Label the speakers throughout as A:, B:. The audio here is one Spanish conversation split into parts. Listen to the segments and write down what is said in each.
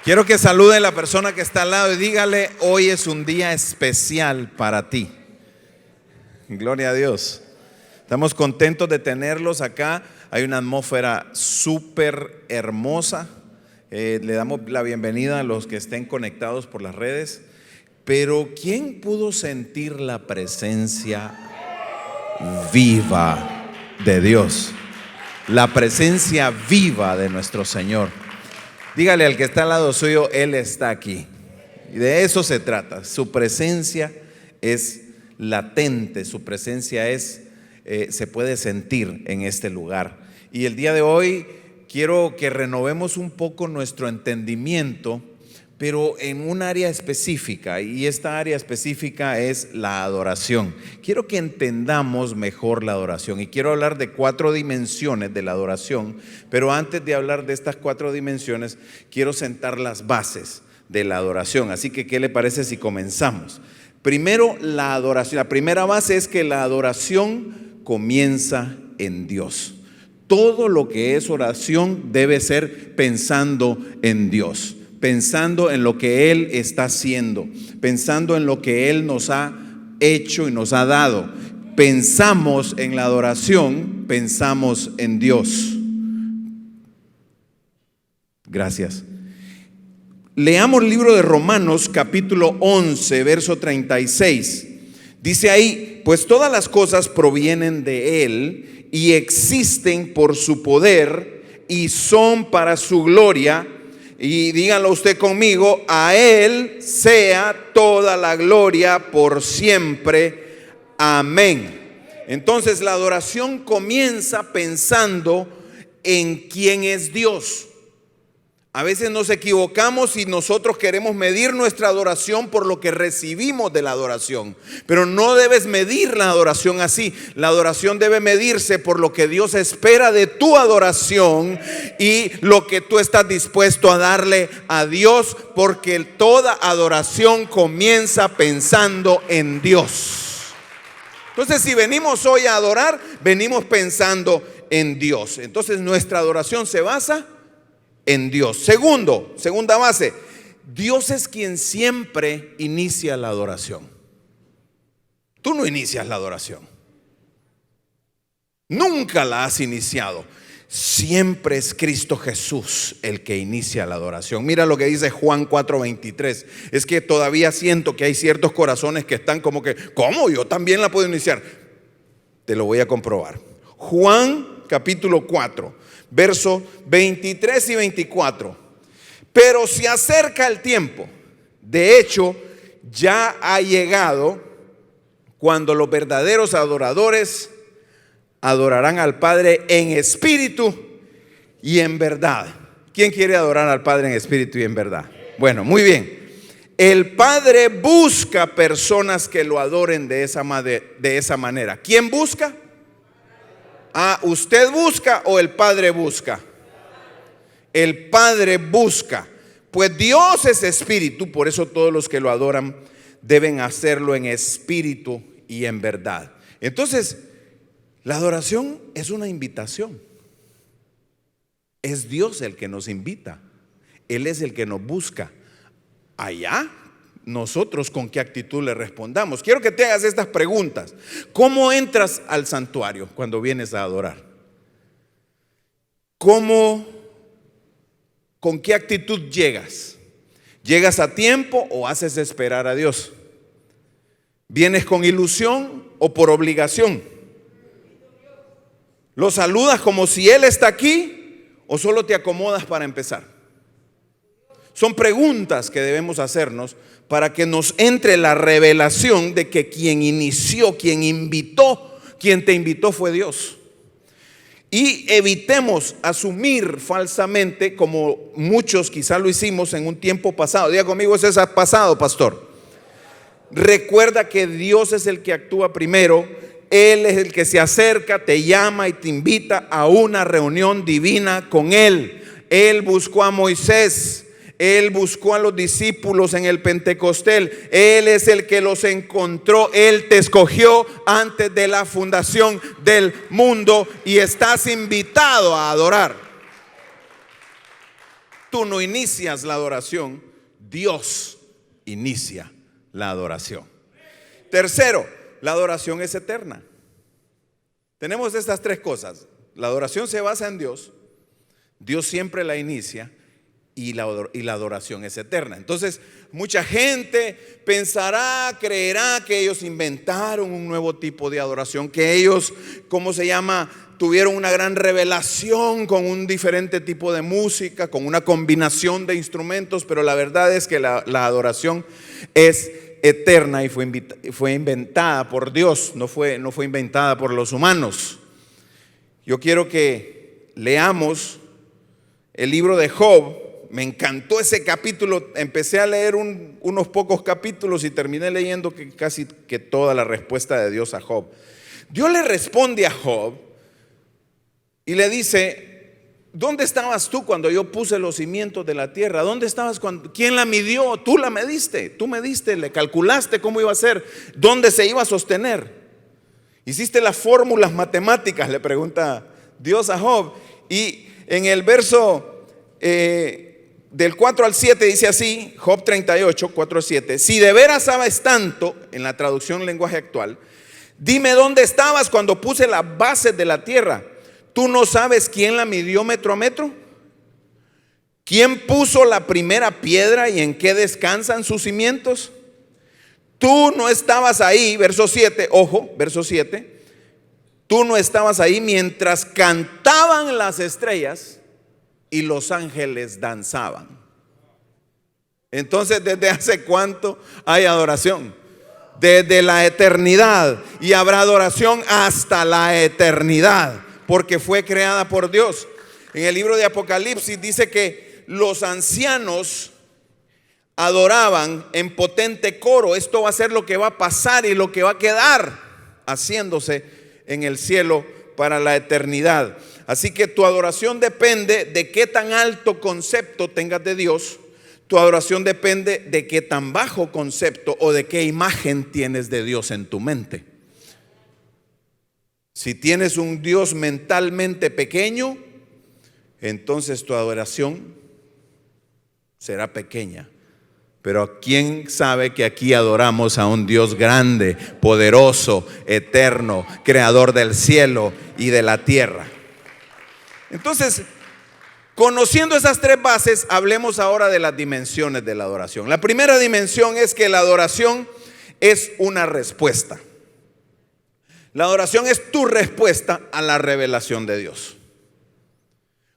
A: Quiero que salude a la persona que está al lado y dígale: hoy es un día especial para ti. Gloria a Dios. Estamos contentos de tenerlos acá. Hay una atmósfera súper hermosa. Le damos la bienvenida a los que estén conectados por las redes. Pero ¿quién pudo sentir la presencia viva de Dios? La presencia viva de nuestro Señor. Dígale al que está al lado suyo: Él está aquí. Y de eso se trata. Su presencia es latente, su presencia se puede sentir en este lugar. Y el día de hoy quiero que renovemos un poco nuestro entendimiento, pero en un área específica, y esta área específica es la adoración. Quiero que entendamos mejor la adoración y quiero hablar de 4 dimensiones de la adoración, pero antes de hablar de estas 4 dimensiones, quiero sentar las bases de la adoración. Así que, ¿qué le parece si comenzamos? Primero, la adoración. La primera base es que la adoración comienza en Dios. Todo lo que es oración debe ser pensando en Dios, pensando en lo que Él está haciendo, pensando en lo que Él nos ha hecho y nos ha dado. Pensamos en la adoración, pensamos en Dios. Gracias. Leamos el libro de Romanos capítulo 11, verso 36. Dice ahí: pues todas las cosas provienen de Él y existen por su poder y son para su gloria. Y díganlo usted conmigo: a Él sea toda la gloria por siempre. Amén. Entonces la adoración comienza pensando en quién es Dios. A veces nos equivocamos y nosotros queremos medir nuestra adoración por lo que recibimos de la adoración. Pero no debes medir la adoración así. La adoración debe medirse por lo que Dios espera de tu adoración y lo que tú estás dispuesto a darle a Dios, porque toda adoración comienza pensando en Dios. Entonces, si venimos hoy a adorar, venimos pensando en Dios. Entonces, nuestra adoración se basa en Dios. Segunda base: Dios es quien siempre inicia la adoración. Tú no inicias la adoración, nunca la has iniciado. Siempre es Cristo Jesús el que inicia la adoración. Mira lo que dice Juan 4:23. Es que todavía siento que hay ciertos corazones que están como que: ¿cómo? Yo también la puedo iniciar. Te lo voy a comprobar. Juan capítulo 4, verso 23 y 24. Pero se acerca el tiempo, de hecho ya ha llegado, cuando los verdaderos adoradores adorarán al Padre en espíritu y en verdad. ¿Quién quiere adorar al Padre en espíritu y en verdad? Bueno, muy bien. El Padre busca personas que lo adoren de esa manera. ¿Quién busca? ¿Usted busca o el Padre busca? El Padre busca. Pues Dios es espíritu, por eso todos los que lo adoran deben hacerlo en espíritu y en verdad. Entonces, la adoración es una invitación. Es Dios el que nos invita. Él es el que nos busca. Allá, nosotros con qué actitud le respondamos. Quiero que te hagas estas preguntas. ¿Cómo entras al santuario cuando vienes a adorar? ¿Con qué actitud llegas? ¿Llegas a tiempo o haces esperar a Dios? ¿Vienes con ilusión o por obligación? ¿Lo saludas como si Él está aquí o solo te acomodas para empezar? Son preguntas que debemos hacernos para que nos entre la revelación de que quien inició, quien te invitó fue Dios. Y evitemos asumir falsamente, como muchos quizá lo hicimos en un tiempo pasado. Diga conmigo: ese es pasado, pastor. Recuerda que Dios es el que actúa primero. Él es el que se acerca, te llama y te invita a una reunión divina con Él. Él buscó a Moisés. Él buscó a los discípulos en el Pentecostés. Él es el que los encontró. Él te escogió antes de la fundación del mundo y estás invitado a adorar. Tú no inicias la adoración, Dios inicia la adoración. Tercero, la adoración es eterna. Tenemos estas tres cosas. La adoración se basa en Dios, Dios siempre la inicia y la adoración es eterna. Entonces, mucha gente pensará, creerá que ellos inventaron un nuevo tipo de adoración, que ellos, tuvieron una gran revelación con un diferente tipo de música, con una combinación de instrumentos, pero la verdad es que la adoración es eterna y fue inventada por Dios, no fue inventada por los humanos. Yo quiero que leamos el libro de Job. Me encantó ese capítulo. Empecé a leer unos pocos capítulos y terminé leyendo casi que toda la respuesta de Dios a Job. Dios le responde a Job y le dice: ¿dónde estabas tú cuando yo puse los cimientos de la tierra? ¿Dónde estabas quién la midió? Tú la mediste, tú mediste, le calculaste cómo iba a ser, dónde se iba a sostener. ¿Hiciste las fórmulas matemáticas?, le pregunta Dios a Job. Y en el verso del 4 al 7 dice así, Job 38, 4 al 7: si de veras sabes tanto, en la traducción lenguaje actual, dime dónde estabas cuando puse las bases de la tierra. ¿Tú no sabes quién la midió metro a metro? ¿Quién puso la primera piedra y en qué descansan sus cimientos? Tú no estabas ahí, verso 7, ojo, verso 7. Tú no estabas ahí mientras cantaban las estrellas y los ángeles danzaban. Entonces, ¿desde hace cuánto hay adoración? Desde la eternidad, y habrá adoración hasta la eternidad, porque fue creada por Dios. En el libro de Apocalipsis dice que los ancianos adoraban en potente coro. Esto va a ser lo que va a pasar y lo que va a quedar haciéndose en el cielo para la eternidad. Así que tu adoración depende de qué tan alto concepto tengas de Dios. Tu adoración depende de qué tan bajo concepto o de qué imagen tienes de Dios en tu mente. Si tienes un Dios mentalmente pequeño, entonces tu adoración será pequeña. Pero ¿quién sabe que aquí adoramos a un Dios grande, poderoso, eterno, creador del cielo y de la tierra? Entonces, conociendo esas tres bases, hablemos ahora de las dimensiones de la adoración. La primera dimensión es que la adoración es una respuesta. La adoración es tu respuesta a la revelación de Dios.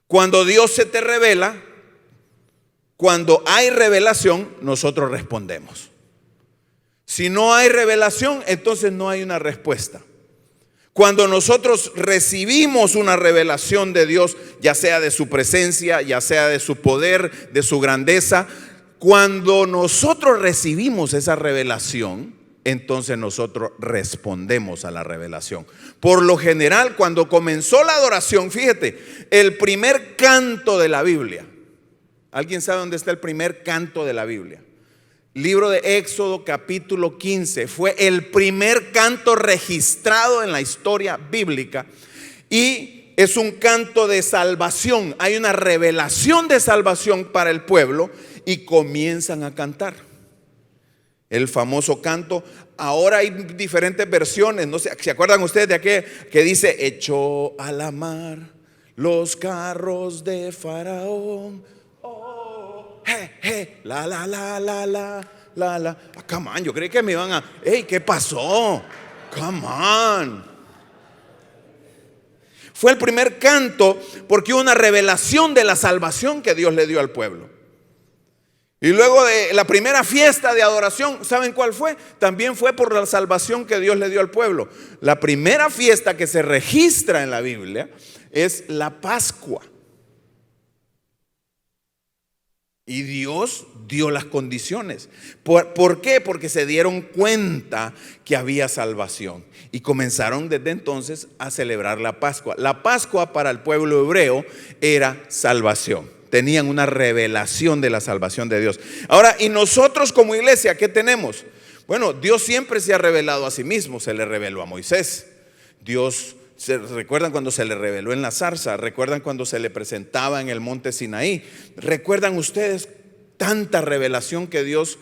A: Cuando Dios se te revela, cuando hay revelación, nosotros respondemos. Si no hay revelación, entonces no hay una respuesta. Cuando nosotros recibimos una revelación de Dios, ya sea de su presencia, ya sea de su poder, de su grandeza, cuando nosotros recibimos esa revelación, entonces nosotros respondemos a la revelación. Por lo general, cuando comenzó la adoración, fíjate, el primer canto de la Biblia. ¿Alguien sabe dónde está el primer canto de la Biblia? Libro de Éxodo capítulo 15. Fue el primer canto registrado en la historia bíblica y es un canto de salvación. Hay una revelación de salvación para el pueblo y comienzan a cantar el famoso canto. Ahora hay diferentes versiones. No sé, ¿se acuerdan ustedes de aquel que dice: echó a la mar los carros de Faraón? La la la la la la la. Come on, yo creí que me iban a. Hey, ¿qué pasó? Come on. Fue el primer canto porque hubo una revelación de la salvación que Dios le dio al pueblo. Y luego de la primera fiesta de adoración, ¿saben cuál fue? También fue por la salvación que Dios le dio al pueblo. La primera fiesta que se registra en la Biblia es la Pascua. Y Dios dio las condiciones. ¿Por qué? Porque se dieron cuenta que había salvación y comenzaron desde entonces a celebrar la Pascua. La Pascua para el pueblo hebreo era salvación. Tenían una revelación de la salvación de Dios. Ahora, ¿y nosotros como iglesia qué tenemos? Bueno, Dios siempre se ha revelado a sí mismo. Se le reveló a Moisés. Dios ¿Recuerdan cuando se le reveló en la zarza? ¿Recuerdan cuando se le presentaba en el monte Sinaí? ¿Recuerdan ustedes tanta revelación que Dios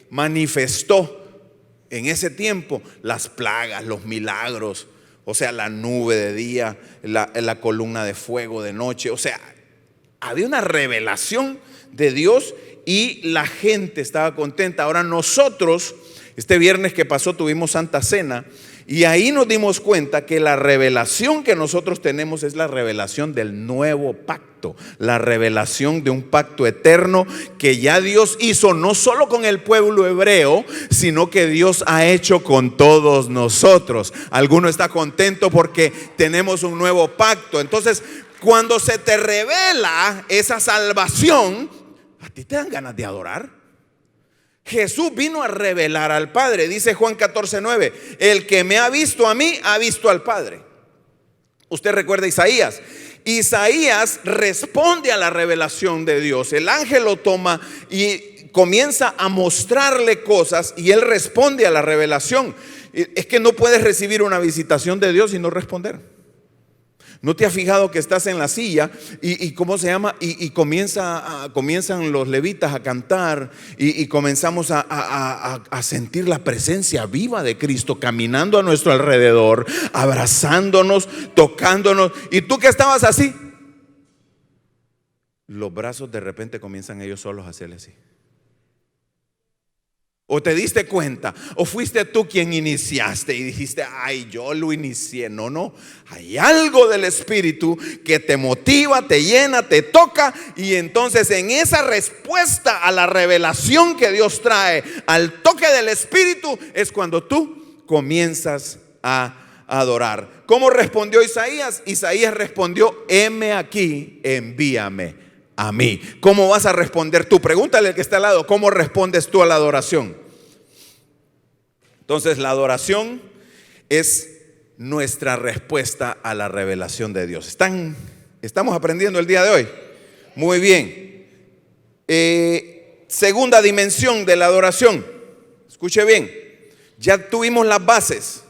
A: manifestó en ese tiempo? Las plagas, los milagros, o sea, la nube de día, la columna de fuego de noche. O sea, había una revelación de Dios y la gente estaba contenta. Ahora nosotros, este viernes que pasó, tuvimos Santa Cena y ahí nos dimos cuenta que la revelación que nosotros tenemos es la revelación del nuevo pacto, la revelación de un pacto eterno que ya Dios hizo no solo con el pueblo hebreo, sino que Dios ha hecho con todos nosotros. Alguno está contento porque tenemos un nuevo pacto. Entonces, cuando se te revela esa salvación, a ti te dan ganas de adorar. Jesús vino a revelar al Padre. Dice Juan 14:9: el que me ha visto a mí, ha visto al Padre. Usted recuerda Isaías. Isaías responde a la revelación de Dios. El ángel lo toma y comienza a mostrarle cosas y él responde a la revelación. Es que no puedes recibir una visitación de Dios y no responder. ¿No te has fijado que estás en la silla y cómo se llama? Y comienzan los levitas a cantar y comenzamos a sentir la presencia viva de Cristo caminando a nuestro alrededor, abrazándonos, tocándonos. Y tú que estabas así, los brazos de repente comienzan ellos solos a hacerle así. O te diste cuenta, o fuiste tú quien iniciaste y dijiste: ay, yo lo inicié. No, hay algo del Espíritu que te motiva, te llena, te toca. Y entonces en esa respuesta a la revelación que Dios trae, al toque del Espíritu, es cuando tú comienzas a adorar. ¿Cómo respondió Isaías? Isaías respondió: heme aquí, envíame a mí. ¿Cómo vas a responder tú? Pregúntale al que está al lado: ¿cómo respondes tú a la adoración? Entonces, la adoración es nuestra respuesta a la revelación de Dios. ¿Estamos aprendiendo el día de hoy? Muy bien. Segunda dimensión de la adoración. Escuche bien. Ya tuvimos las bases.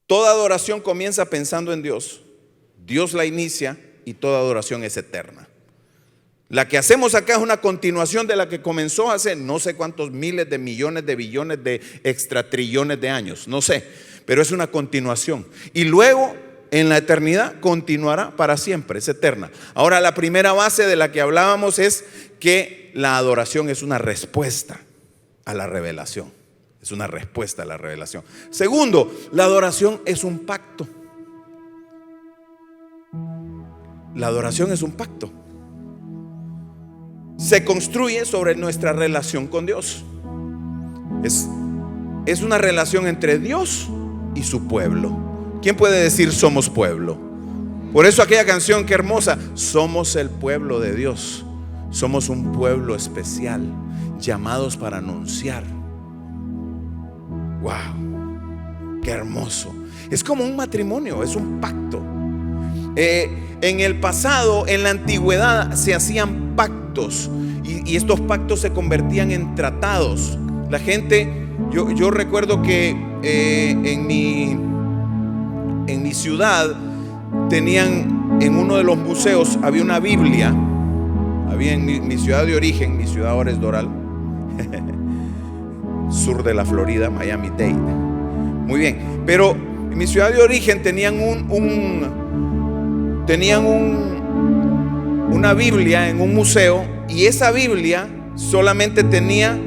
A: Toda adoración comienza pensando en Dios. Dios la inicia y toda adoración es eterna. La que hacemos acá es una continuación de la que comenzó hace no sé cuántos miles de millones de billones de extratrillones de años, no sé, pero es una continuación. Y luego en la eternidad continuará para siempre, es eterna. Ahora, la primera base de la que hablábamos es que la adoración es una respuesta a la revelación. Es una respuesta a la revelación. Segundo, la adoración es un pacto. La adoración es un pacto. Se construye sobre nuestra relación con Dios. Es una relación entre Dios y su pueblo. ¿Quién puede decir somos pueblo? Por eso aquella canción, qué hermosa: somos el pueblo de Dios. Somos un pueblo especial, llamados para anunciar. Wow, qué hermoso. Es como un matrimonio, es un pacto. En el pasado, en la antigüedad, se hacían pactos y estos pactos se convertían en tratados. La gente, yo recuerdo que en mi ciudad tenían, en uno de los museos había una Biblia. Había en mi ciudad de origen, mi ciudad ahora es Doral, sur de la Florida, Miami-Dade. Muy bien, pero en mi ciudad de origen tenían una Biblia en un museo, y esa Biblia solamente tenía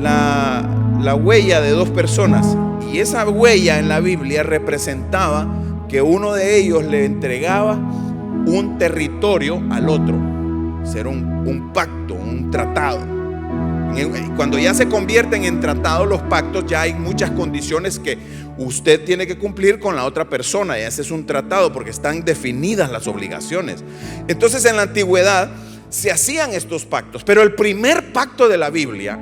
A: la huella de dos personas, y esa huella en la Biblia representaba que uno de ellos le entregaba un territorio al otro. Era un pacto, un tratado. Cuando ya se convierten en tratados los pactos, ya hay muchas condiciones que usted tiene que cumplir con la otra persona. Ya ese es un tratado porque están definidas las obligaciones. Entonces, en la antigüedad se hacían estos pactos, pero el primer pacto de la Biblia,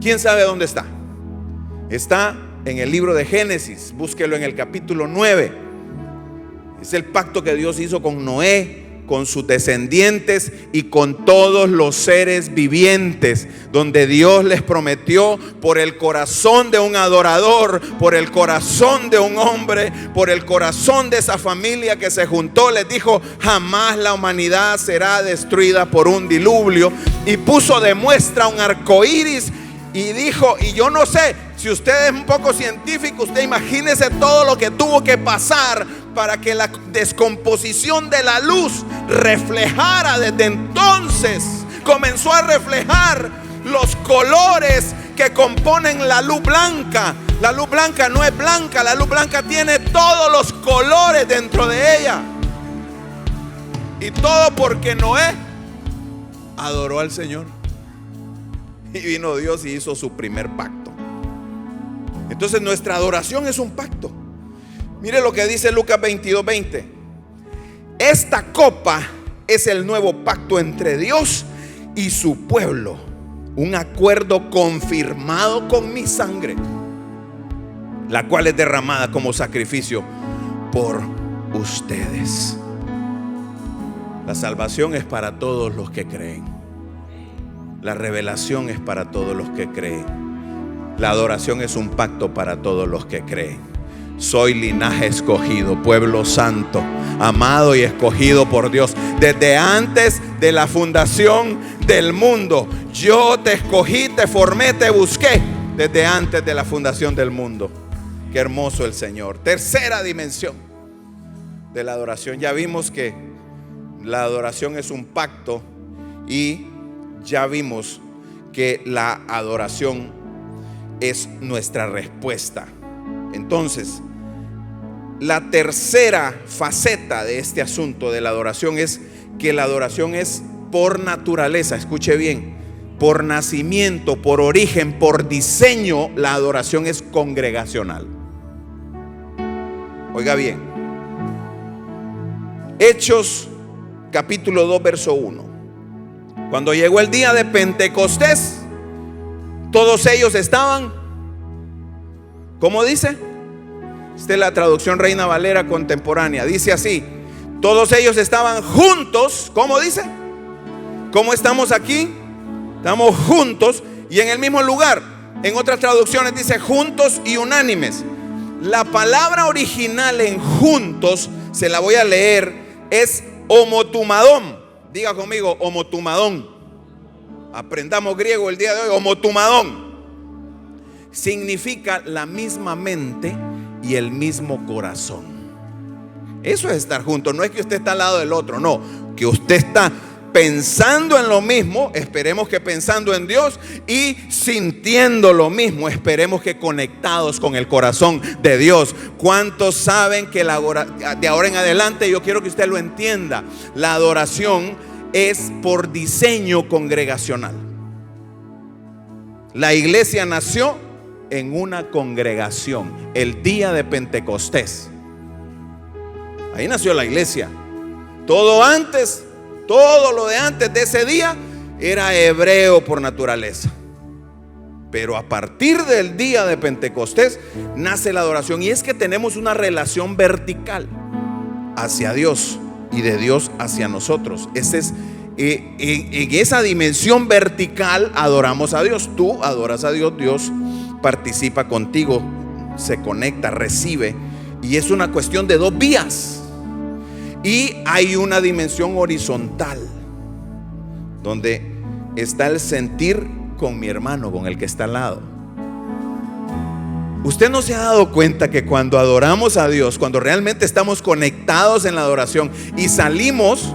A: ¿quién sabe dónde está? Está en el libro de Génesis. Búsquelo en el capítulo 9. Es el pacto que Dios hizo con Noé, con sus descendientes y con todos los seres vivientes, donde Dios les prometió por el corazón de un adorador, por el corazón de un hombre, por el corazón de esa familia que se juntó, les dijo: jamás la humanidad será destruida por un diluvio, y puso de muestra un arco iris. Y dijo, y yo no sé, si usted es un poco científico, usted imagínese todo lo que tuvo que pasar para que la descomposición de la luz reflejara. Desde entonces comenzó a reflejar los colores que componen la luz blanca. La luz blanca no es blanca, la luz blanca tiene todos los colores dentro de ella. Y todo porque Noé adoró al Señor. Y vino Dios y hizo su primer pacto. Entonces nuestra adoración es un pacto. Mire lo que dice Lucas 22:20. Esta copa es el nuevo pacto entre Dios y su pueblo, un acuerdo confirmado con mi sangre, la cual es derramada como sacrificio por ustedes. La salvación es para todos los que creen. La revelación es para todos los que creen. La adoración es un pacto para todos los que creen. Soy linaje escogido, pueblo santo, amado y escogido por Dios. Desde antes de la fundación del mundo, yo te escogí, te formé, te busqué. Desde antes de la fundación del mundo. Qué hermoso el Señor. Tercera dimensión de la adoración. Ya vimos que la adoración es un pacto, y ya vimos que la adoración es nuestra respuesta. Entonces, la tercera faceta de este asunto de la adoración es que la adoración es por naturaleza. Escuche bien, por nacimiento, por origen, por diseño, la adoración es congregacional. Oiga bien, Hechos capítulo 2 verso 1. Cuando llegó el día de Pentecostés, todos ellos estaban, ¿cómo dice? Esta es la traducción Reina Valera contemporánea. Dice así: todos ellos estaban juntos. ¿Cómo dice? ¿Cómo estamos aquí? Estamos juntos y en el mismo lugar. En otras traducciones dice juntos y unánimes. La palabra original en juntos, se la voy a leer, es homotumadón. Diga conmigo, homotumadón. Aprendamos griego el día de hoy. Homotumadón significa la misma mente y el mismo corazón. Eso es estar juntos. No es que usted está al lado del otro, no, que usted está pensando en lo mismo, esperemos que pensando en Dios, y sintiendo lo mismo, esperemos que conectados con el corazón de Dios. ¿Cuántos saben que de ahora en adelante, yo quiero que usted lo entienda, la adoración es por diseño congregacional? La iglesia nació en una congregación el día de Pentecostés. Ahí nació la iglesia. Todo lo de antes de ese día era hebreo por naturaleza. Pero a partir del día de Pentecostés nace la adoración. Y es que tenemos una relación vertical hacia Dios y de Dios hacia nosotros. Ese es, en esa dimensión vertical adoramos a Dios. Tú adoras a Dios, Dios participa contigo, se conecta, recibe. Y es una cuestión de dos vías. Y hay una dimensión horizontal, donde está el sentir con mi hermano, con el que está al lado. ¿Usted no se ha dado cuenta que cuando adoramos a Dios, cuando realmente estamos conectados en la adoración y salimos,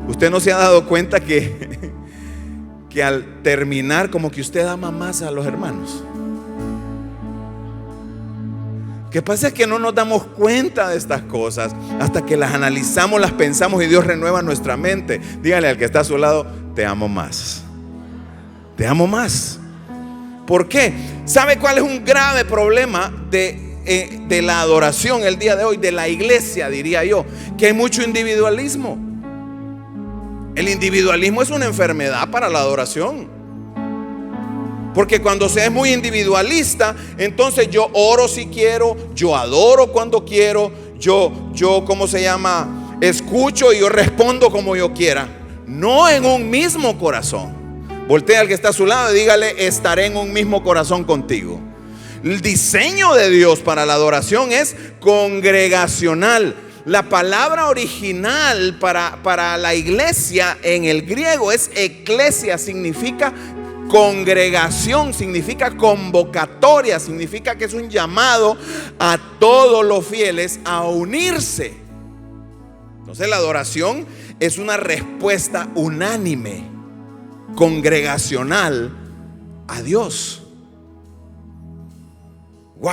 A: usted no se ha dado cuenta que al terminar como que usted ama más a los hermanos? Lo que pasa es que no nos damos cuenta de estas cosas hasta que las analizamos, las pensamos y Dios renueva nuestra mente. Dígale al que está a su lado: te amo más. Te amo más. ¿Por qué? ¿Sabe cuál es un grave problema de la adoración el día de hoy? De la iglesia, diría yo, que hay mucho individualismo. El individualismo es una enfermedad para la adoración. Porque cuando se es muy individualista, entonces yo oro si quiero, yo adoro cuando quiero, yo ¿cómo se llama? escucho y yo respondo como yo quiera. No en un mismo corazón. Voltea al que está a su lado y dígale: estaré en un mismo corazón contigo. El diseño de Dios para la adoración es congregacional. La palabra original para la iglesia en el griego es eclesia, significa congregación, significa convocatoria, significa que es un llamado a todos los fieles a unirse. Entonces la adoración es una respuesta unánime, congregacional a Dios. Wow,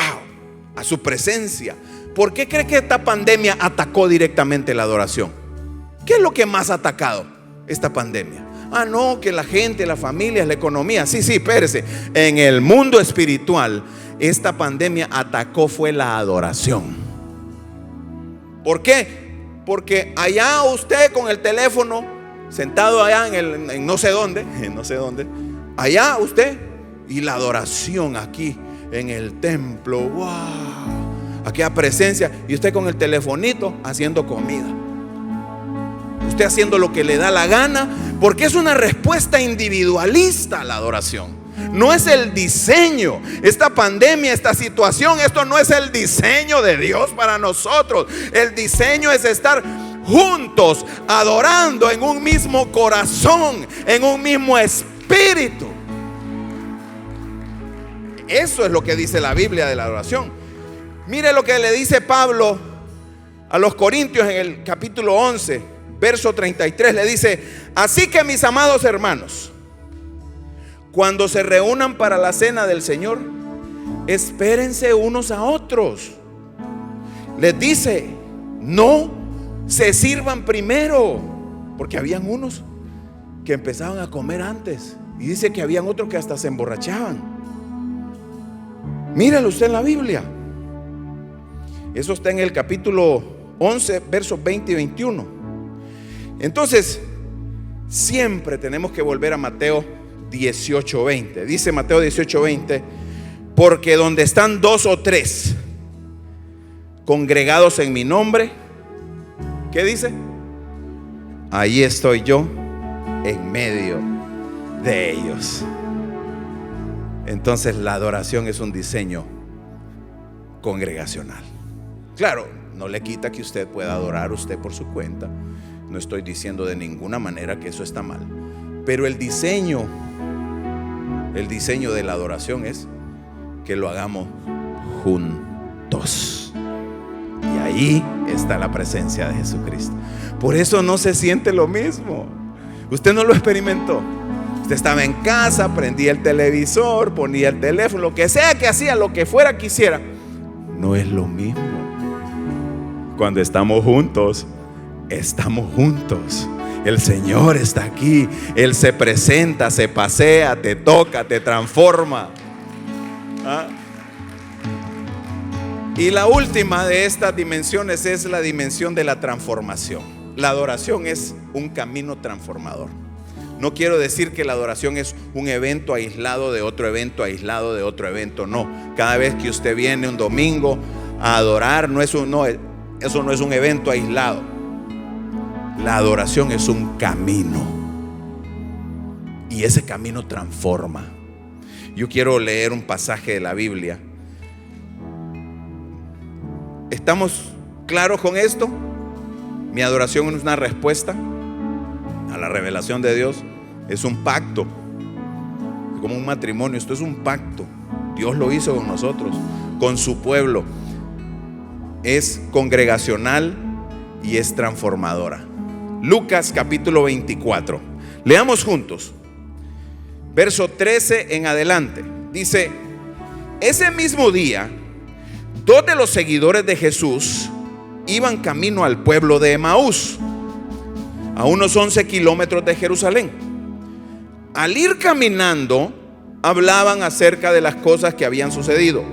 A: a su presencia. ¿Por qué cree que esta pandemia atacó directamente la adoración? ¿Qué es lo que más ha atacado esta pandemia? No, que la gente, las familias, la economía. Sí, espérese. En el mundo espiritual, esta pandemia atacó fue la adoración. ¿Por qué? Porque allá usted con el teléfono, sentado allá en no sé dónde, allá usted, y la adoración aquí en el templo. Wow, aquella presencia, y usted con el telefonito haciendo comida, usted haciendo lo que le da la gana, porque es una respuesta individualista a la adoración. No es el diseño. Esta pandemia, esta situación, esto no es el diseño de Dios para nosotros. El diseño es estar juntos, adorando en un mismo corazón, en un mismo espíritu. Eso es lo que dice la Biblia de la adoración. Mire lo que le dice Pablo a los Corintios en el capítulo 11, verso 33. Le dice: así que, mis amados hermanos, cuando se reúnan para la cena del Señor, espérense unos a otros. Les dice: no se sirvan primero, porque habían unos que empezaban a comer antes, y dice que habían otros que hasta se emborrachaban. Míralo usted en la Biblia. Eso está en el capítulo 11, versos 20 y 21. Entonces, siempre tenemos que volver a Mateo 18:20. Dice Mateo 18:20: porque donde están 2 o 3 congregados en mi nombre, ¿qué dice? Ahí estoy yo en medio de ellos. Entonces la adoración es un diseño congregacional. Claro, no le quita que usted pueda adorar usted por su cuenta. No estoy diciendo de ninguna manera que eso está mal. Pero el diseño de la adoración es que lo hagamos juntos. Y ahí está la presencia de Jesucristo. Por eso no se siente lo mismo. Usted no lo experimentó. Usted estaba en casa, prendía el televisor, ponía el teléfono, lo que sea que hacía, lo que fuera que hiciera. No es lo mismo. Cuando estamos juntos, estamos juntos. El Señor está aquí. Él se presenta, se pasea, te toca, te transforma. Y la última de estas dimensiones es la dimensión de la transformación. La adoración es un camino transformador. No quiero decir que la adoración es un evento aislado de otro evento, aislado de otro evento. No, cada vez que usted viene un domingo a adorar, eso no es un evento aislado. La adoración es un camino, y ese camino transforma. Yo quiero leer un pasaje de la Biblia. ¿Estamos claros con esto? Mi adoración es una respuesta a la revelación de Dios. Es un pacto, como un matrimonio. Esto es un pacto. Dios lo hizo con nosotros, con su pueblo. Es congregacional y es transformadora. Lucas capítulo 24. Leamos juntos, verso 13 en adelante. Dice: ese mismo día, 2 de los seguidores de Jesús iban camino al pueblo de Emaús, a unos 11 kilómetros de Jerusalén. Al ir caminando, hablaban acerca de las cosas que habían sucedido.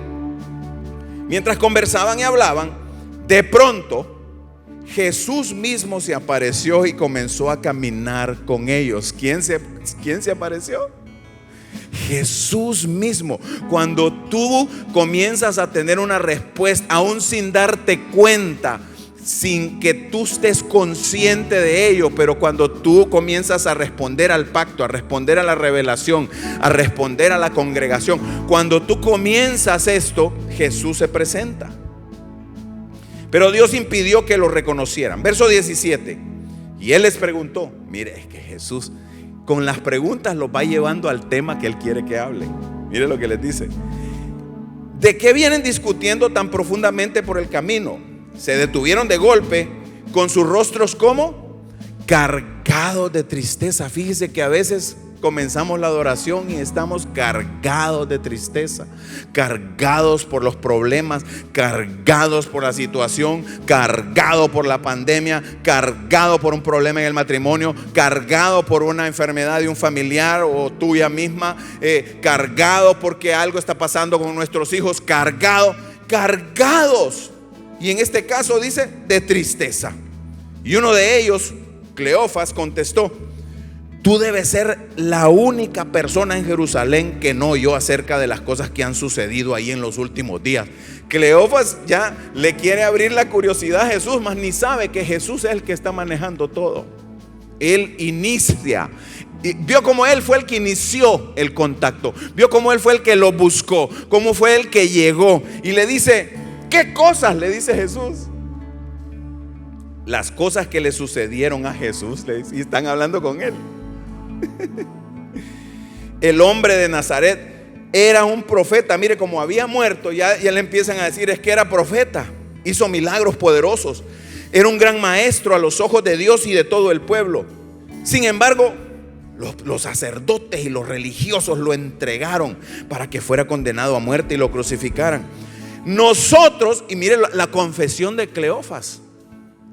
A: Mientras conversaban y hablaban, de pronto Jesús mismo se apareció y comenzó a caminar con ellos. ¿Quién se apareció? Jesús mismo. Cuando tú comienzas a tener una respuesta, aún sin darte cuenta, sin que tú estés consciente de ello, pero cuando tú comienzas a responder al pacto, a responder a la revelación, a responder a la congregación, cuando tú comienzas esto, Jesús se presenta. Pero Dios impidió que lo reconocieran. Verso 17. Y Él les preguntó. Mire, es que Jesús con las preguntas los va llevando al tema que Él quiere que hablen. Mire lo que les dice. ¿De qué vienen discutiendo tan profundamente por el camino? Se detuvieron de golpe con sus rostros como cargados de tristeza. Fíjese que a veces comenzamos la adoración y estamos cargados de tristeza, cargados por los problemas, cargados por la situación, cargados por la pandemia, cargados por un problema en el matrimonio, cargados por una enfermedad de un familiar o tuya misma, cargados porque algo está pasando con nuestros hijos, cargados. Y en este caso dice de tristeza. Y uno de ellos, Cleofas, contestó: tú debes ser la única persona en Jerusalén que no oyó acerca de las cosas que han sucedido ahí en los últimos días. Cleofas ya le quiere abrir la curiosidad a Jesús, mas ni sabe que Jesús es el que está manejando todo. Él inicia. Vio cómo Él fue el que inició el contacto. Vio cómo Él fue el que lo buscó, cómo fue el que llegó. Y le dice: ¿qué cosas? Le dice Jesús. Las cosas que le sucedieron a Jesús, y están hablando con Él. El hombre de Nazaret era un profeta. Mire, como había muerto, ya le empiezan a decir: es que era profeta, hizo milagros poderosos, era un gran maestro a los ojos de Dios y de todo el pueblo. Sin embargo, los sacerdotes y los religiosos lo entregaron para que fuera condenado a muerte y lo crucificaran. Nosotros, y mire la confesión de Cleofas,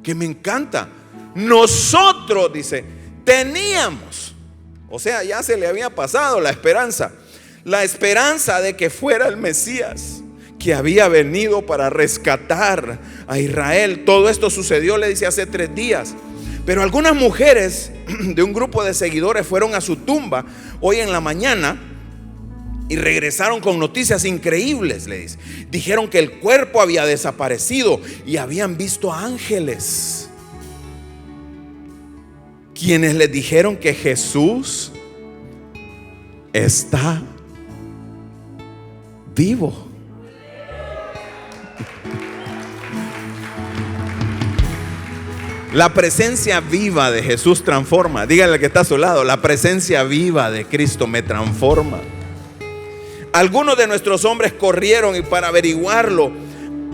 A: que me encanta. Nosotros, dice, teníamos, o sea, ya se le había pasado la esperanza de que fuera el Mesías, que había venido para rescatar a Israel. Todo esto sucedió, le dice, hace 3 días. Pero algunas mujeres de un grupo de seguidores fueron a su tumba hoy en la mañana y regresaron con noticias increíbles, le dice. Dijeron que el cuerpo había desaparecido y habían visto ángeles, quienes les dijeron que Jesús está vivo. La presencia viva de Jesús transforma. Dígale al que está a su lado: la presencia viva de Cristo me transforma. Algunos de nuestros hombres corrieron para averiguarlo,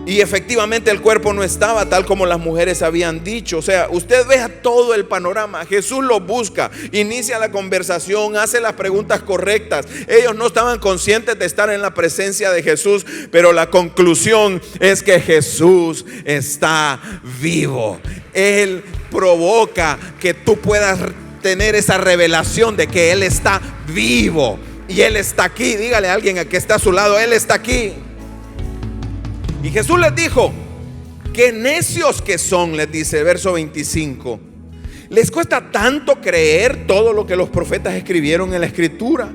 A: y efectivamente el cuerpo no estaba tal como las mujeres habían dicho. O sea, usted vea todo el panorama. Jesús los busca, inicia la conversación, hace las preguntas correctas. Ellos no estaban conscientes de estar en la presencia de Jesús, pero la conclusión es que Jesús está vivo. Él provoca que tú puedas tener esa revelación de que Él está vivo. Y Él está aquí. Dígale a alguien que está a su lado: Él está aquí. Y Jesús les dijo: qué necios que son, les dice, verso 25. ¿Les cuesta tanto creer todo lo que los profetas escribieron en la Escritura?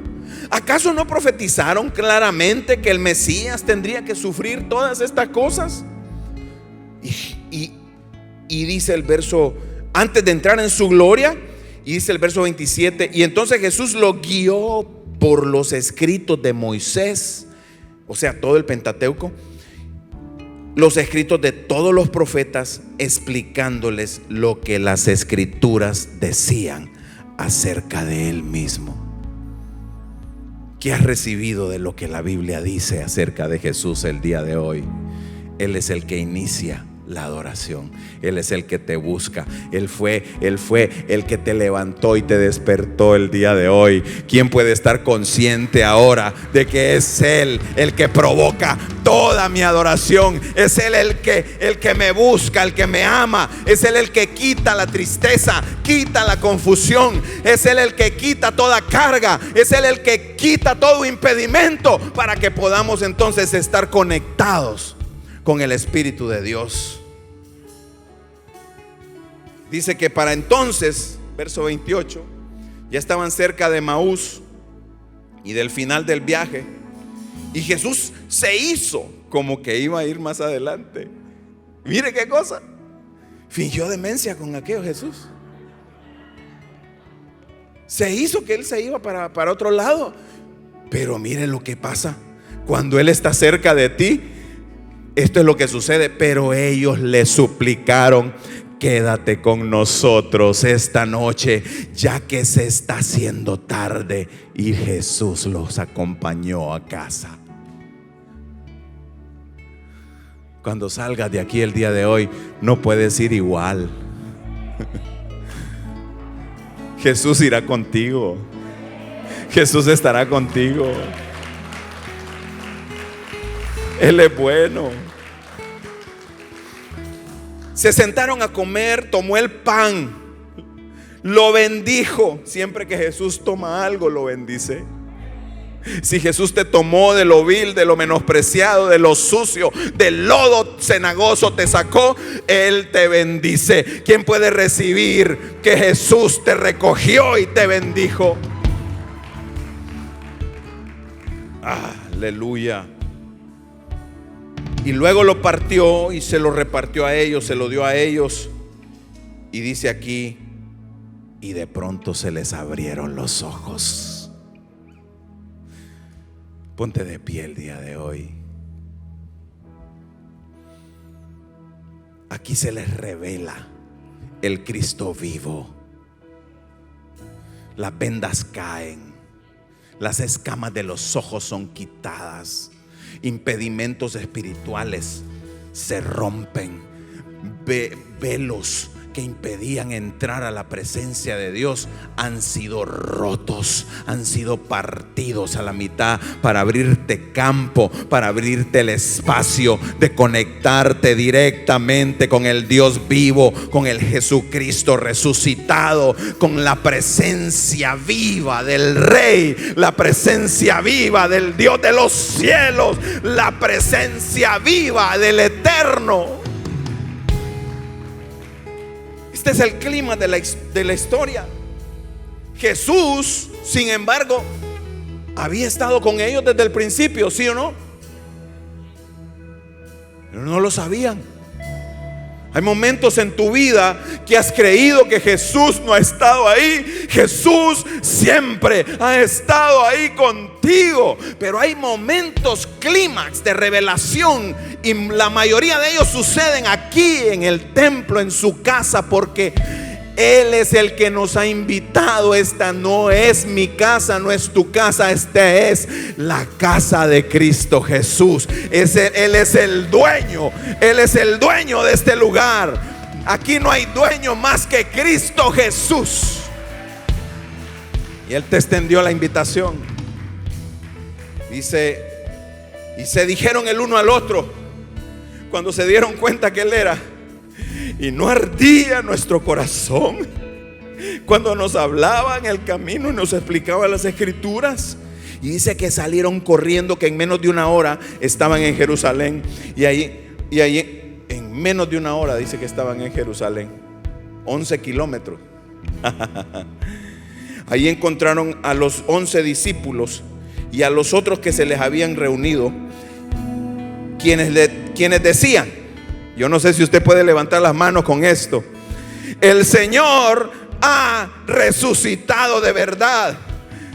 A: ¿Acaso no profetizaron claramente que el Mesías tendría que sufrir todas estas cosas? Y dice el verso, antes de entrar en su gloria, y dice el verso 27, y entonces Jesús lo guió por los escritos de Moisés, o sea, todo el Pentateuco, los escritos de todos los profetas, explicándoles lo que las escrituras decían acerca de Él mismo. ¿Qué has recibido de lo que la Biblia dice acerca de Jesús el día de hoy? Él es el que inicia la adoración. Él es el que te busca. Él fue el que te levantó y te despertó el día de hoy. ¿Quién puede estar consciente ahora de que es Él el que provoca toda mi adoración? Es Él el que me busca, el que me ama. Es Él el que quita la tristeza, quita la confusión. Es Él el que quita toda carga. Es Él el que quita todo impedimento para que podamos entonces estar conectados con el Espíritu de Dios. Dice que para entonces, verso 28, ya estaban cerca de Emaús y del final del viaje, y Jesús se hizo como que iba a ir más adelante. Mire qué cosa. Fingió demencia con aquello Jesús. Se hizo que él se iba para otro lado. Pero mire lo que pasa. Cuando él está cerca de ti, esto es lo que sucede. Pero ellos le suplicaron: quédate con nosotros esta noche, ya que se está haciendo tarde. Y Jesús los acompañó a casa. Cuando salgas de aquí el día de hoy, no puedes ir igual. Jesús irá contigo. Jesús estará contigo. Él es bueno. Se sentaron a comer, tomó el pan, lo bendijo. Siempre que Jesús toma algo, lo bendice. Si Jesús te tomó de lo vil, de lo menospreciado, de lo sucio, del lodo cenagoso te sacó, Él te bendice. ¿Quién puede recibir que Jesús te recogió y te bendijo? Aleluya. Y luego lo partió y se lo repartió a ellos, se lo dio a ellos. Y dice aquí: y de pronto se les abrieron los ojos. Ponte de pie el día de hoy. Aquí se les revela el Cristo vivo. Las vendas caen, las escamas de los ojos son quitadas, impedimentos espirituales se rompen, velos que impedían entrar a la presencia de Dios han sido rotos, han sido partidos a la mitad para abrirte campo, para abrirte el espacio de conectarte directamente con el Dios vivo, con el Jesucristo resucitado, con la presencia viva del Rey, la presencia viva del Dios de los cielos, la presencia viva del Eterno. Este es el clima de la historia. Jesús, sin embargo, había estado con ellos desde el principio, ¿sí o no? Pero no lo sabían. Hay momentos en tu vida que has creído que Jesús no ha estado ahí. Jesús siempre ha estado ahí contigo. Pero hay momentos clímax de revelación, y la mayoría de ellos suceden aquí en el templo, en su casa, porque Él es el que nos ha invitado. Esta no es mi casa, no es tu casa, esta es la casa de Cristo Jesús. Él es el dueño, Él es el dueño de este lugar. Aquí no hay dueño más que Cristo Jesús. Y Él te extendió la invitación. Dice: y se dijeron el uno al otro, cuando se dieron cuenta que Él era: y no ardía nuestro corazón cuando nos hablaba en el camino y nos explicaba las escrituras. Y dice que salieron corriendo, que en menos de una hora estaban en Jerusalén. Y ahí en menos de una hora dice que estaban en Jerusalén, 11 kilómetros. Ahí encontraron a los 11 discípulos y a los otros que se les habían reunido, quienes decían, yo no sé si usted puede levantar las manos con esto: el Señor ha resucitado de verdad.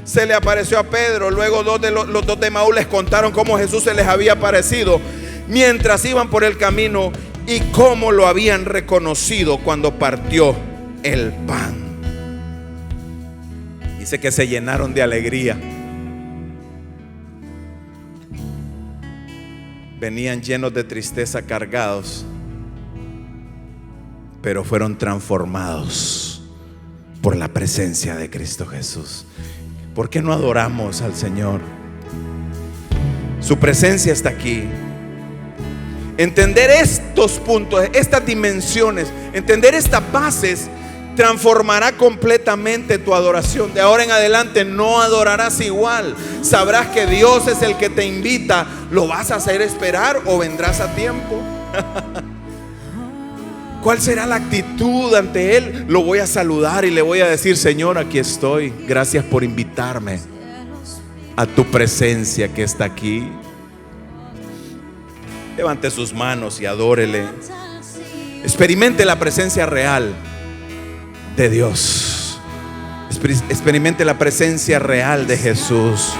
A: Se le apareció a Pedro. Luego los dos de Maús les contaron cómo Jesús se les había aparecido mientras iban por el camino y cómo lo habían reconocido cuando partió el pan. Dice que se llenaron de alegría. Venían llenos de tristeza, cargados, pero fueron transformados por la presencia de Cristo Jesús. ¿Por qué no adoramos al Señor? Su presencia está aquí. Entender estos puntos, estas dimensiones, entender estas bases, transformará completamente tu adoración. De ahora en adelante no adorarás igual. Sabrás que Dios es el que te invita. ¿Lo vas a hacer esperar o vendrás a tiempo? ¿Cuál será la actitud ante Él? Lo voy a saludar y le voy a decir: Señor, aquí estoy. Gracias por invitarme a tu presencia que está aquí. Levante sus manos y adórele. Experimente la presencia real de Dios. Experimente la presencia real de Jesús.